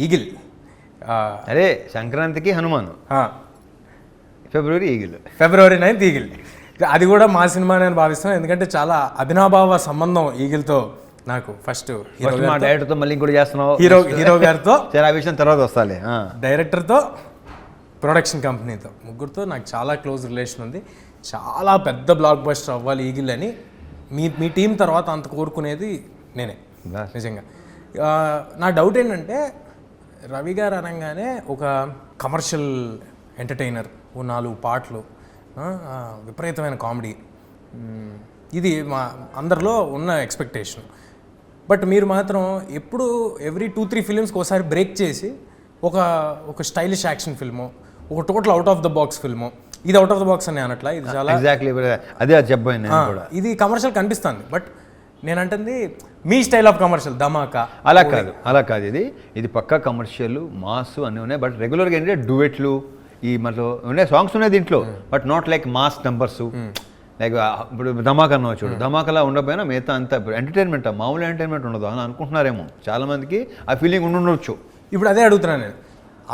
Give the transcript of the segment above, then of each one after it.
Eagle. అదే సంక్రాంతికి హనుమాన్, ఫిబ్రవరి eagle. ఫిబ్రవరి 9th eagle. అది కూడా మా సినిమా నేను భావిస్తున్నాను, ఎందుకంటే చాలా అభినాభావ సంబంధం ఈగిల్తో నాకు. ఫస్ట్ మా డైరెక్టర్తో మళ్ళీ ఇంకోటి చేస్తున్నావు, హీరో గారితో, ఆ విషయం తర్వాత వస్తాలే. డైరెక్టర్తో, ప్రొడక్షన్ కంపెనీతో, ముగ్గురితో నాకు చాలా క్లోజ్ రిలేషన్ ఉంది. చాలా పెద్ద బ్లాక్ బస్టర్ అవ్వాలి ఈగిల్ అని మీ టీం తర్వాత అంత కోరుకునేది నేనే నిజంగా. నా డౌట్ ఏంటంటే, రవి గారు అనగానే ఒక కమర్షియల్ ఎంటర్టైనర్, ఓ 4 పాటలు, విపరీతమైన కామెడీ, ఇది మా అందరిలో ఉన్న ఎక్స్పెక్టేషన్. బట్ మీరు మాత్రం ఎప్పుడు ఎవ్రీ 2-3 ఫిలిమ్స్కి ఒకసారి బ్రేక్ చేసి ఒక స్టైలిష్ యాక్షన్ ఫిల్ము, ఒక total out of the box film. ఇది అవుట్ ఆఫ్ ద బాక్స్ అని అనట్లా, ఇది చాలా ఎగ్జాక్ట్లీ అదే చెప్పాను కూడా. ఇది కమర్షియల్ కనిపిస్తుంది, బట్ నేను అంటుంది మీ స్టైల్ ఆఫ్ కమర్షియల్ ధమాకా. అలా కాదు, ఇది పక్కా కమర్షియల్, మాస్ అన్నీ ఉన్నాయి. బట్ రెగ్యులర్గా ఏంటంటే డ్యూయెట్లు, ఈ మనలో ఉన్నాయి సాంగ్స్ ఉన్నాయి దీంట్లో, but not like mass numbers. Like ఇప్పుడు ధమాకా అన్న చూడు, ధమాకాలా ఉండకపోయినా మిగతా అంతా ఎంటర్టైన్మెంట్, మామూలు ఎంటర్టైన్మెంట్ ఉండదు అని అనుకుంటున్నారేమో చాలామందికి, ఆ ఫీలింగ్ ఉండొచ్చు. ఇప్పుడు అదే అడుగుతున్నాను నేను,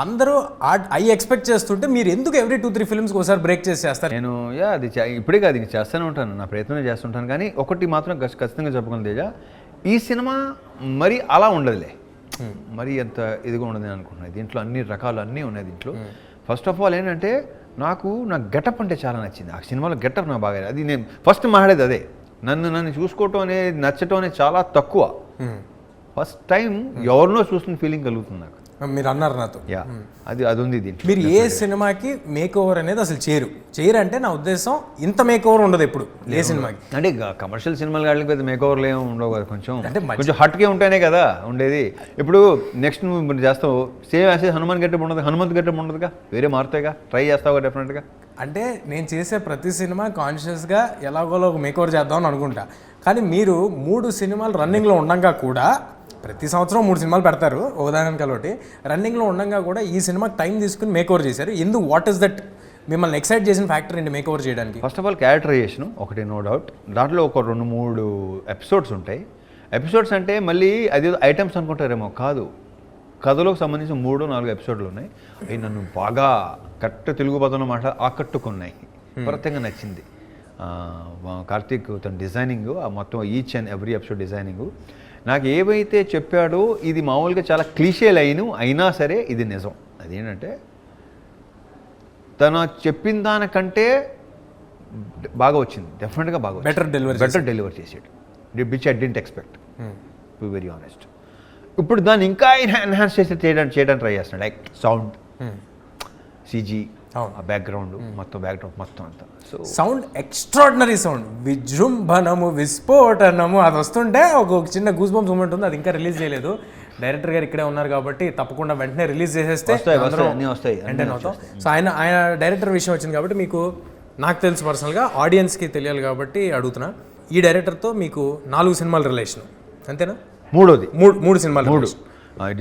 అందరూ ఎక్స్పెక్ట్ చేస్తుంటే మీరు ఎందుకు ఎవ్రీ 2-3 ఫిల్మ్స్కి ఒకసారి బ్రేక్ చేసి చేస్తారు? నేను అది ఇప్పుడే కాదు, ఇది చేస్తూనే ఉంటాను, నా ప్రయత్నం చేస్తుంటాను. కానీ ఒకటి మాత్రం ఖచ్చితంగా చెప్పగలను తేజ, ఈ సినిమా మరి అలా ఉండదులే, మరి అంత ఇదిగా ఉండదు నేను అనుకుంటున్నాను. దీంట్లో అన్ని రకాలు అన్నీ ఉన్నాయి దీంట్లో. ఫస్ట్ ఆఫ్ ఆల్ ఏంటంటే, నా గెటప్ అంటే చాలా నచ్చింది. ఆ సినిమాలో గెటప్ నాకు బాగా, అది నేను ఫస్ట్ మాట్లాడేది అదే. నన్ను చూసుకోవటం అనేది, నచ్చటం అనేది చాలా తక్కువ. ఫస్ట్ టైం ఎవరినో చూస్తున్న ఫీలింగ్ కలుగుతుంది నాకు. మీరు అన్నారు నాతో, అది ఉంది దీంట్లో. మీరు ఏ సినిమాకి మేక్ ఓవర్ అనేది అసలు చేయరు అంటే నా ఉద్దేశం, ఇంత మేక్ ఓవర్ ఉండదు ఎప్పుడు ఏ సినిమాకి. అంటే కమర్షియల్ సినిమాలు కాళ్ళకి పెద్ద మేక్ ఓవర్లు ఏమి ఉండవు కదా, కొంచెం హట్కే ఉంటేనే కదా ఉండేది. ఇప్పుడు నెక్స్ట్ నువ్వు చేస్తావు సేమ్ యాసేజ్ హనుమాన్ గెటప్ ఉండదు, హనుమంత్ గెటప్ ఉండదుగా, వేరే మారుతాయిగా, ట్రై చేస్తావుగా డెఫినెట్గా. అంటే నేను చేసే ప్రతి సినిమా కాన్షియస్గా ఎలాగోలో ఒక మేక్ ఓవర్ చేద్దామని అనుకుంటా. కానీ మీరు 3 సినిమాలు రన్నింగ్లో ఉండగా కూడా, ప్రతి సంవత్సరం 3 సినిమాలు పెడతారు ఒకదానికి ఒకటి, రన్నింగ్లో ఉండగా కూడా ఈ సినిమాకి టైం తీసుకుని మేక్ ఓవర్ చేశారు. ఎందుకు, వాట్ ఈస్ దట్ మిమ్మల్ని ఎక్సైట్ చేసిన ఫ్యాక్టర్ ఏంటి మేక్ ఓవర్ చేయడానికి? ఫస్ట్ ఆఫ్ ఆల్ క్యారెక్టరైజేషన్ ఒకటి, నో డౌట్. దాంట్లో ఒక 2-3 ఎపిసోడ్స్ ఉంటాయి. ఎపిసోడ్స్ అంటే మళ్ళీ అది ఐటమ్స్ అనుకుంటారేమో, కాదు, కథలోకి సంబంధించిన 3-4 ఎపిసోడ్లు ఉన్నాయి. అవి నన్ను బాగా తెలుగు పదం మాట ఆకట్టుకున్నాయి, విపరీతంగా నచ్చింది. కార్తీక్ తన డిజైనింగ్, ఆ మొత్తం each and every episode designing నాకు ఏవైతే చెప్పాడో, ఇది మామూలుగా చాలా క్లీషే లైను అయినా సరే ఇది నిజం. అదేంటంటే, తను చెప్పిన దానికంటే బాగా వచ్చింది, డెఫినెట్గా బాగా, బెటర్ డెలివర్ చేసాడు, which I didn't expect, to be very honest. ఇప్పుడు దాన్ని ఇంకా ఎన్హాన్స్ చేయడానికి ట్రై చేస్తున్నాడు. లైక్ సౌండ్, సిజీ, బ్యాక్గ్రౌండ్ మొత్తం అంతా. సో సౌండ్ ఎక్స్ట్రాడినరీ సౌండ్, విజృంభణము, విస్ఫోటనము, అది వస్తుంటే ఒక చిన్న గూస్ బంప్స్ మూమెంట్ ఉంది. అది ఇంకా రిలీజ్ చేయలేదు, డైరెక్టర్ గారు ఇక్కడే ఉన్నారు కాబట్టి తప్పకుండా వెంటనే రిలీజ్ చేసేస్తే ఎంటర్టైన్ అవుతాం. సో ఆయన డైరెక్టర్ విషయం వచ్చింది కాబట్టి, మీకు నాకు తెలుసు పర్సనల్గా, ఆడియన్స్కి తెలియాలి కాబట్టి అడుగుతున్నా. ఈ డైరెక్టర్తో మీకు 4 సినిమాల రిలేషన్ అంతేనా? మూడోది 3 సినిమాలు,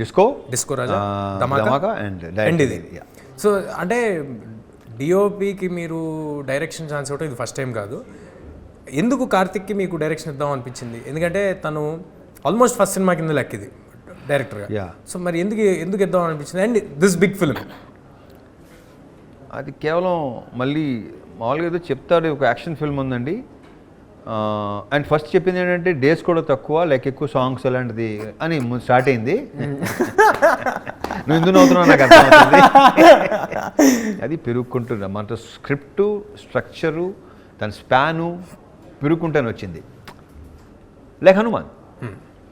డిస్కో రాజా, ధమాకా అండ్ ఇది. సో అంటే డిఓపికి మీరు డైరెక్షన్ ఛాన్స్ ఇవ్వటం ఇది ఫస్ట్ టైం కాదు. ఎందుకు కార్తిక్కి మీకు డైరెక్షన్ ఇద్దాం అనిపించింది? ఎందుకంటే తను ఆల్మోస్ట్ ఫస్ట్ సినిమా కింద లెక్కిది డైరెక్టర్గా. సో మరి ఎందుకు ఇద్దాం అనిపించింది? అండ్ దిస్ బిగ్ ఫిల్మ్, అది కేవలం మళ్ళీ మామూలుగా ఏదో చెప్తాడు, ఒక యాక్షన్ ఫిల్మ్ ఉందండి, అండ్ ఫస్ట్ చెప్పింది ఏంటంటే డేస్ కూడా తక్కువ, లైక్ ఎక్కువ సాంగ్స్ అలాంటిది అని స్టార్ట్ అయింది. నువ్వు ఎందుకు నవ్వుతున్నావు నాకు అర్థమవుతుంది. అది పెరుగుకుంటున్నా, మన స్క్రిప్టు, స్ట్రక్చరు, దాని స్పాను పెరుగుకుంటానే వచ్చింది. లైక్ హనుమాన్,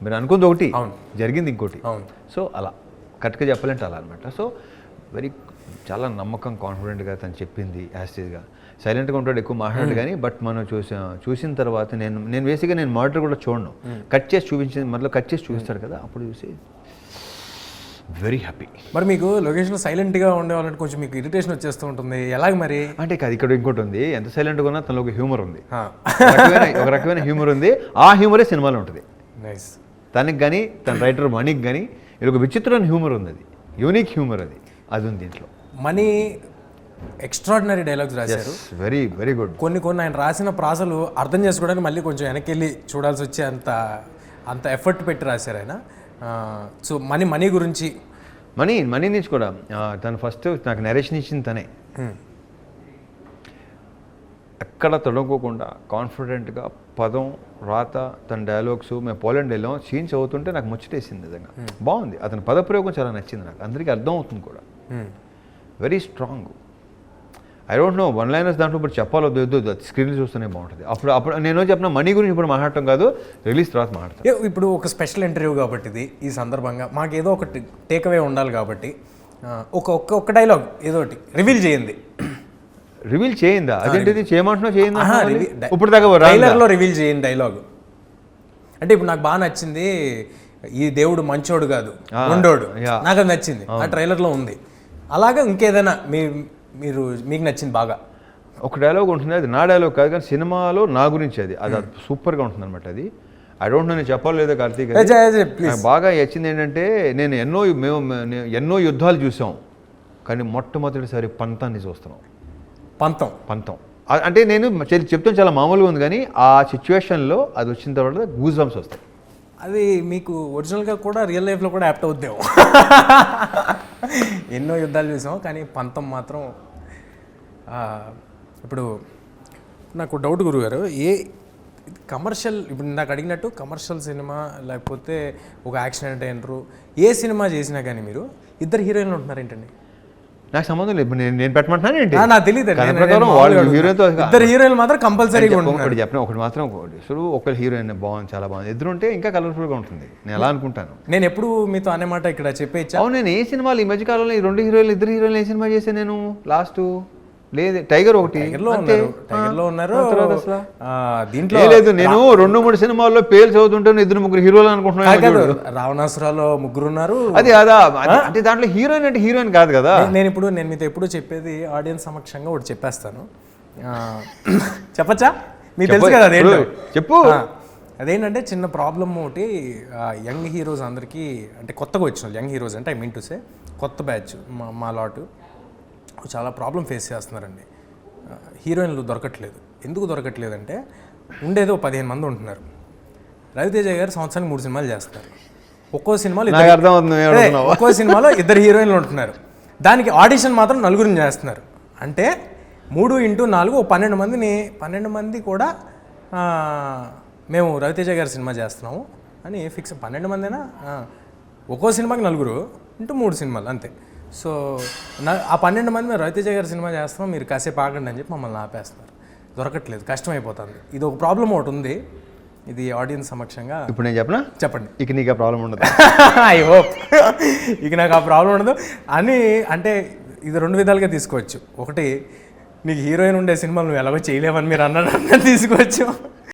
మీరు అనుకుంది ఒకటి, జరిగింది ఇంకోటి. సో అలా కరెక్ట్గా చెప్పాలంటే అలా అనమాట. సో చాలా నమ్మకం, కాన్ఫిడెంట్గా తను చెప్పింది యాస్టీజ్గా. సైలెంట్గా ఉంటాడు, ఎక్కువ మాట్లాడు కానీ, బట్ మనం చూసిన తర్వాత నేను బేసిక్గా నేను మానిటర్ కూడా చూడను, కట్ చేసి చూపిస్తాడు కదా, అప్పుడు చూసి వెరీ హ్యాపీ. మరి మీకు లొకేషన్లో సైలెంట్గా ఉండేవాళ్ళంటే కొంచెం మీకు ఇరిటేషన్ వచ్చేస్తూ ఉంటుంది, ఎలాగ మరి? అంటే కాదు, ఇక్కడ ఇంకోటి ఉంది, ఎంత సైలెంట్గా ఉన్నా తనలో ఒక హ్యూమర్ ఉంది, ఒక రకమైన హ్యూమర్ ఉంది. ఆ హ్యూమరే సినిమాలో ఉంటుంది. తనకి కానీ, తన రైటర్ మణికి కానీ ఇది ఒక విచిత్రమైన హ్యూమర్ ఉంది, అది యూనిక్ హ్యూమర్, అది ఉంది దీంట్లో. మనీ ఎక్స్ట్రాడినరీ డైలాగ్స్ రాశారు, వెరీ గుడ్. కొన్ని ఆయన రాసిన ప్రాసలు అర్థం చేసుకోవడానికి మళ్ళీ కొంచెం వెనక్కి వెళ్ళి చూడాల్సి వచ్చే అంత ఎఫర్ట్ పెట్టి రాశారు ఆయన. సో మనీ గురించి మనీ నుంచి కూడా తను ఫస్ట్ నాకు నరేషన్ ఇచ్చింది తనే. ఎక్కడ తొడగకోకుండా కాన్ఫిడెంట్గా పదం రాత తన డైలాగ్స్ మేము పోలాండ్ వెళ్ళాం సీన్ చదువుతుంటే నాకు ముచ్చటేసింది నిజంగా. బాగుంది, అతని పదప్రయోగం చాలా నచ్చింది నాకు, అందరికీ అర్థం అవుతుంది కూడా. Very strong. I don't know one liners దాంట్లో ఇప్పుడు చెప్పాలో వద్దు, స్క్రీన్ చూస్తూనే బాగుంటుంది. అప్పుడు నేను చెప్పిన మనీ గురించి ఇప్పుడు మాట్లాడటం కాదు, రిలీజ్ తర్వాత మాట్లాడతాను. ఇప్పుడు ఒక స్పెషల్ ఇంటర్వ్యూ కాబట్టి ఇది ఈ సందర్భంగా మాకు ఏదో ఒకటి టేక్అవే ఉండాలి కాబట్టి ఒక డైలాగ్ ఏదో ఒకటి రివీల్ చేయండి. రివీల్ చేయిందా? అదేంటిది చేయమంటున్నా చేయిందా? ఇప్పుడు దాకా ట్రైలర్లో రివీల్ చేయండి డైలాగ్. అంటే ఇప్పుడు నాకు బాగా నచ్చింది, ఈ దేవుడు మంచోడు కాదు ఉండోడు, నాకు అది నచ్చింది, ఆ ట్రైలర్లో ఉంది. అలాగే ఇంకేదైనా మీకు నచ్చింది బాగా ఒక డైలాగ్ ఉంటుంది, అది నా డైలాగ్ కాదు కానీ సినిమాలో నా గురించి అది సూపర్గా ఉంటుంది అనమాట. అది ఐ డోంట్ నో నేను చెప్పాలి లేదా కార్తీక్. నాకు బాగా నచ్చింది ఏంటంటే మేము ఎన్నో యుద్ధాలు చూసాం కానీ మొట్టమొదటిసారి పంతాన్ని చూస్తున్నాం. పంతం అంటే నేను చెప్తాను చాలా మామూలుగా ఉంది కానీ ఆ సిచ్యువేషన్లో అది వచ్చిన తర్వాత గూస్ బంప్స్ వస్తాయి. అది మీకు ఒరిజినల్గా కూడా రియల్ లైఫ్లో కూడా యాప్ట్ అవుద్దాం. ఎన్నో యుద్ధాలు చూసాం కానీ పంతం మాత్రం. ఇప్పుడు నాకు డౌట్ గురుగారు, కమర్షియల్ ఇప్పుడు నాకు అడిగినట్టు కమర్షియల్ సినిమా లేకపోతే ఒక యాక్షన్ ఎంటర్టైనరు ఏ సినిమా చేసినా కానీ మీరు ఇద్దరు హీరోయిన్లు ఉంటున్నారు ఏంటండి? నాకు సంబంధం లేదు, నేను పెట్టమంటున్నాను ఏంటి నాకు తెలియదు. ఇద్దరు హీరోయిన్లు మాత్రం కంపల్సరీగా చెప్పిన ఒకటి మాత్రం ఒకరు హీరోయిన్ బాగుంది, చాలా బాగుంది, ఇద్దరు ఉంటే ఇంకా కలర్ఫుల్గా ఉంటుంది నేను ఎలా అనుకుంటాను. నేను ఎప్పుడు మీతో అనే మాట ఇక్కడ చెప్పేచ్చా? అవును, నేను ఏ సినిమాలు ఈ మధ్యకాలంలో ఈ రెండు హీరోయిన్లు ఇద్దరు హీరోయిన్లు ఏ సినిమా చేశాను నేను లాస్ట్? లేదు, టైగర్ ఒకటి టైగర్లో ఉన్నారు. దీంట్లో లేదు, నేను 2-3 సినిమాల్లో పేరు చదువుతుంటే 2-3 హీరోలు అనుకుంటున్నాను. రావణాసురాలో 3 ఉన్నారు. అది అదా అంటే దాంట్లో హీరోయిన్ అంటే హీరోయిన్ కాదు కదా. నేను మీతో ఎప్పుడు చెప్పేది ఆడియన్స్ సమక్షంగా ఒకటి చెప్పేస్తాను. చెప్పచ్చా? మీకు తెలుసు కదా అదేంటో. చెప్పు. అదేంటంటే చిన్న ప్రాబ్లమ్ ఒకటి, యంగ్ హీరోస్ అందరికీ అంటే కొత్తగా వచ్చిన యంగ్ హీరోస్ అంటే ఐ మీన్ టు సే కొత్త బ్యాచ్ మా లాటు చాలా ప్రాబ్లం ఫేస్ చేస్తున్నారండి. హీరోయిన్లు దొరకట్లేదు. ఎందుకు దొరకట్లేదంటే ఉండేదో 15 మంది ఉంటున్నారు. రవితేజ గారు సంవత్సరానికి 3 సినిమాలు చేస్తారు. ఒక్కో సినిమాలో 2 హీరోయిన్లు ఉంటున్నారు. దానికి ఆడిషన్ మాత్రం 4 చేస్తున్నారు. అంటే 3x4 12 మంది కూడా మేము రవితేజ గారి సినిమా చేస్తున్నాము అని ఫిక్స్. 12 మందినా ఒక్కో సినిమాకి 4 ఇంటూ 3 సినిమాలు అంతే. సో ఆ 12 మంది మేము రవితేజ గారి సినిమా చేస్తున్నాం, మీరు కాసేపు ఆగండి అని చెప్పి మమ్మల్ని ఆపేస్తున్నారు. దొరకట్లేదు, కష్టమైపోతుంది. ఇది ఒక ప్రాబ్లం ఒకటి ఉంది. ఇది ఆడియన్స్ సమక్షంగా ఇప్పుడు నేను చెప్పండి. ఇక నీకు ఆ ప్రాబ్లం ఉండదు. ఐ హోప్ ఇక నాకు ఆ ప్రాబ్లం ఉండదు అని. అంటే ఇది 2 విధాలుగా తీసుకోవచ్చు. ఒకటి, నీకు హీరోయిన్ ఉండే సినిమాలు నువ్వు ఎలాగో చేయలేవని మీరు అన్న తీసుకోవచ్చు.